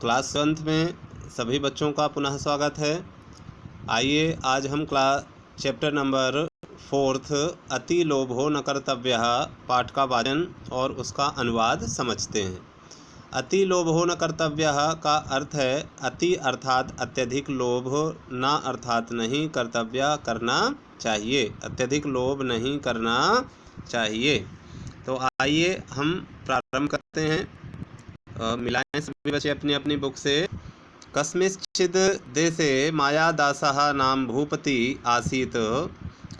Class 7th में सभी बच्चों का पुनः स्वागत है। आइए आज हम चैप्टर नंबर 4 अति लोभो न कर्तव्यः पाठ का वाचन और उसका अनुवाद समझते हैं। अति लोभो न कर्तव्यः का अर्थ है अति अर्थात अत्यधिक लोभ, न अर्थात नहीं, कर्तव्य करना चाहिए, अत्यधिक लोभ नहीं करना चाहिए। तो आइए हम प्रारंभ करते हैं। मिलाएं सभी बच्चे अपनी अपनी बुक से। कस्मिंश्चित् देशे मायादासः नाम भूपति आसीत्।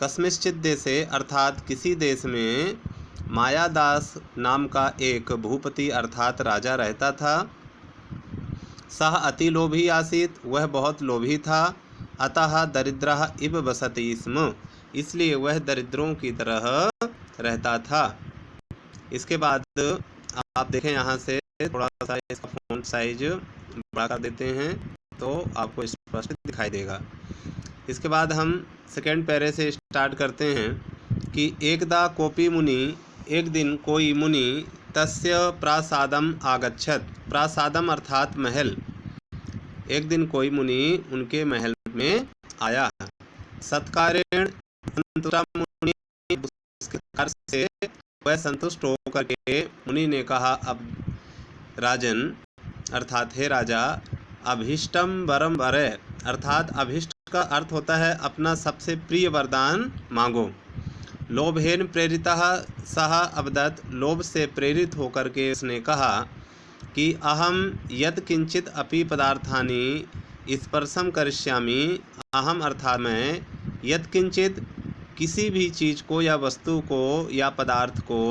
कस्मिंश्चित् देशे अर्थात किसी देश में मायादास नाम का एक भूपति अर्थात राजा रहता था। सः अति लोभी आसीत्, वह बहुत लोभी था। अतः दरिद्रः इव बसति स्म, इसलिए वह दरिद्रों की तरह रहता था। इसके बाद आप देखें, यहाँ से थोड़ा सा इसका फ़ॉन्ट साइज बड़ा कर देते हैं तो आपको स्पष्ट दिखाई देगा। इसके बाद हम सेकेंड पैरे से स्टार्ट करते हैं कि एकदा कोपी मुनि, एक दिन कोई मुनि तस्य प्रासादम आगच्छत। प्रासादम अर्थात महल। एक दिन कोई मुनि उनके महल में आया। सत्कारेण संतुष्ट मुनि, उसके कार्य से वह संतुष्ट होकर के मुनि ने कहा, अब राजन अर्थात हे राजा, अभीष्टम वरम वरे, अर्थात अभीष्ट का अर्थ होता है अपना सबसे प्रिय वरदान मांगो। लोभेन प्रेरितः सः अवदत्, लोभ से प्रेरित होकर के उसने कहा कि अहम यद किंचित अपि पदार्थानि स्पर्शम करिष्यामि। अहम अर्थात मैं, यद किंचित किसी भी चीज़ को या वस्तु को या पदार्थ को,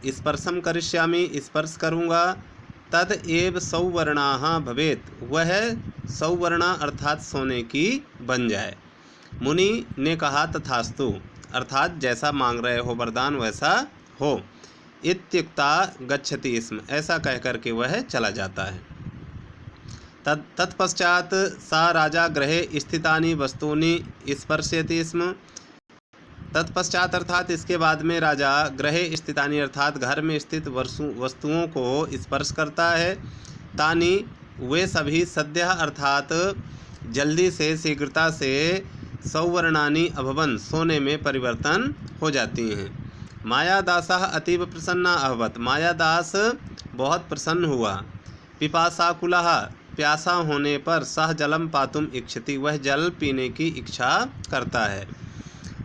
स्पर्शम करिष्यामि स्पर्श करूँगा, तद एव सौवर्णाः भवेत्, वह सौवर्णा अर्थात सोने की बन जाए। मुनि ने कहा तथास्तु, अर्थात जैसा मांग रहे हो वरदान वैसा हो। इत्युक्ता गच्छति स्म, ऐसा कह कर के वह चला जाता है। तत्पश्चात सा राजा गृहे स्थितानि वस्तूनि स्पर्शयति स्म। तत्पश्चात अर्थात इसके बाद में राजा गृहे स्थितानि अर्थात घर में स्थित वस्तुओं को स्पर्श करता है। तानि वे सभी सद्यः अर्थात जल्दी से, शीघ्रता से, सौवर्णानि अभवन् सोने में परिवर्तन हो जाती हैं। मायादासः अतीव प्रसन्ना अभवत्, मायादास बहुत प्रसन्न हुआ। पिपासाकुलः, प्यासा होने पर, सह जलम पातुम इच्छति, वह जल पीने की इच्छा करता है।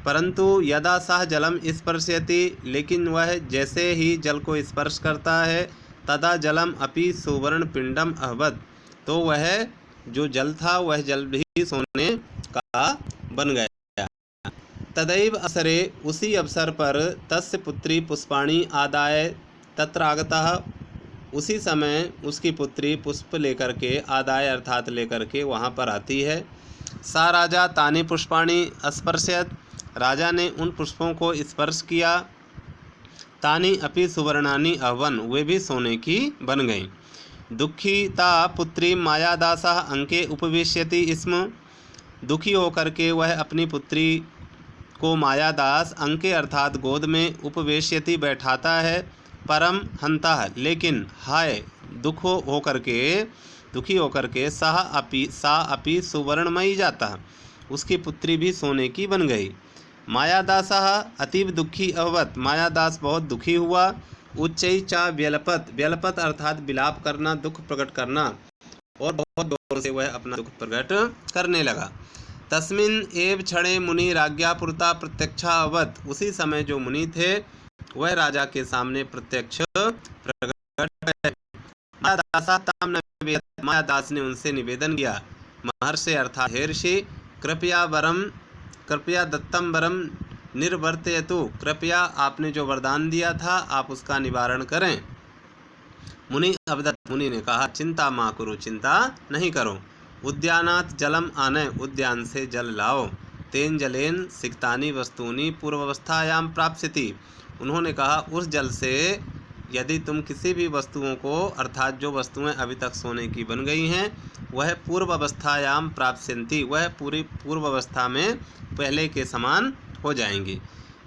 परंतु यदा सह जलम स्पर्शयति, लेकिन वह जैसे ही जल को स्पर्श करता है, तदा जलम अपि सुवर्ण पिंडम अहवत, तो वह जो जल था वह जल भी सोने का बन गया। तदैव अवसरे, उसी अवसर पर, तस्य पुत्री पुष्पाणि आदाय तत्र आगतः, उसी समय उसकी पुत्री पुष्प लेकर के, आदाय अर्थात लेकर के वहाँ पर आती है। सा राजा तानि पुष्पाणि स्पर्शयत्, राजा ने उन पुष्पों को स्पर्श किया। तानि अपि सुवर्णानि अहवन, वे भी सोने की बन गईं। दुखिता पुत्री मायादासः अंके उपविश्यति स्म, दुखी होकर के वह अपनी पुत्री को मायादास अंके अर्थात गोद में उपवेश्यति बैठाता है। परम हंता, लेकिन हाय दुख होकर के, दुखी होकर के, सा अपि सुवर्णमयी जाता, उसकी पुत्री भी सोने की बन गई। मायादासः अतीव दुखी अभवत, मायादास बहुत दुखी हुआ। उच्चई चा व्यलपत, व्यलपत अर्थात विलाप करना, दुख प्रकट करना, और बहुत जोर से वह अपना दुख प्रकट करने लगा। तस्मिन् एव क्षणे मुनि राज्ञा पुरता प्रत्यक्षा अभवत, उसी समय जो मुनि थे वह राजा के सामने प्रत्यक्ष प्रकट। मायादास ने उनसे निवेदन किया, महर्षि अर्थात हे ऋषि, कृपया दत्तम वरम निर्वर्तयतु, कृपया आपने जो वरदान दिया था आप उसका निवारण करें। मुनि अवदत्, मुनि ने कहा, चिंता मा करो, चिंता नहीं करो। उद्यानात् जलम आनय, उद्यान से जल लाओ। तेन जलेन सिक्तानि वस्तूनि पूर्वावस्थायां प्राप्स्यति, उन्होंने कहा उस जल से यदि तुम किसी भी वस्तुओं को, अर्थात जो वस्तुएं अभी तक सोने की बन गई हैं, वह पूर्व अवस्थायाम प्राप्स्यन्ति, वह पूरी पूर्व अवस्था में पहले के समान हो जाएंगी।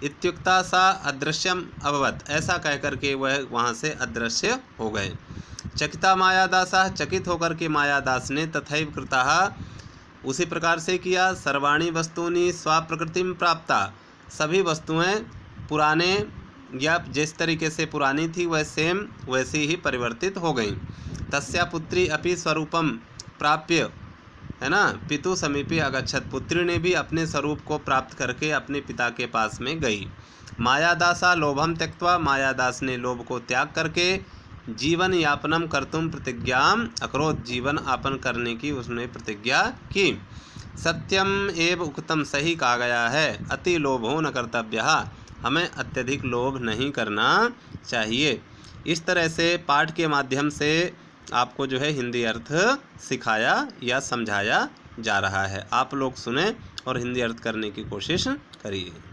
इत्युक्ता सा अदृश्यम अभवत, ऐसा कहकर के वह वहाँ से अदृश्य हो गए। चकिता मायादासः, चकित होकर के मायादास ने तथैव कृतः, उसी प्रकार से किया। सर्वाणि वस्तूनि स्वाप्रकृतिम प्राप्ता, सभी वस्तुएं पुराने या जिस तरीके से पुरानी थी वह सेम वैसी ही परिवर्तित हो गईं। तस्या पुत्री अपि स्वरूपम प्राप्य, है ना, पितु समीपे अगच्छत, पुत्री ने भी अपने स्वरूप को प्राप्त करके अपने पिता के पास में गई। मायादासा लोभम त्यक्त्वा, मायादास ने लोभ को त्याग करके जीवन यापनम कर्तुम प्रतिज्ञाम अकरोत्, जीवन यापन करने की उसने प्रतिज्ञा की। सत्यम एव उक्तम, सही कहा गया है। अति लोभो न कर्तव्यः, हमें अत्यधिक लोभ नहीं करना चाहिए। इस तरह से पाठ के माध्यम से आपको जो है हिंदी अर्थ सिखाया या समझाया जा रहा है। आप लोग सुने और हिंदी अर्थ करने की कोशिश करिए।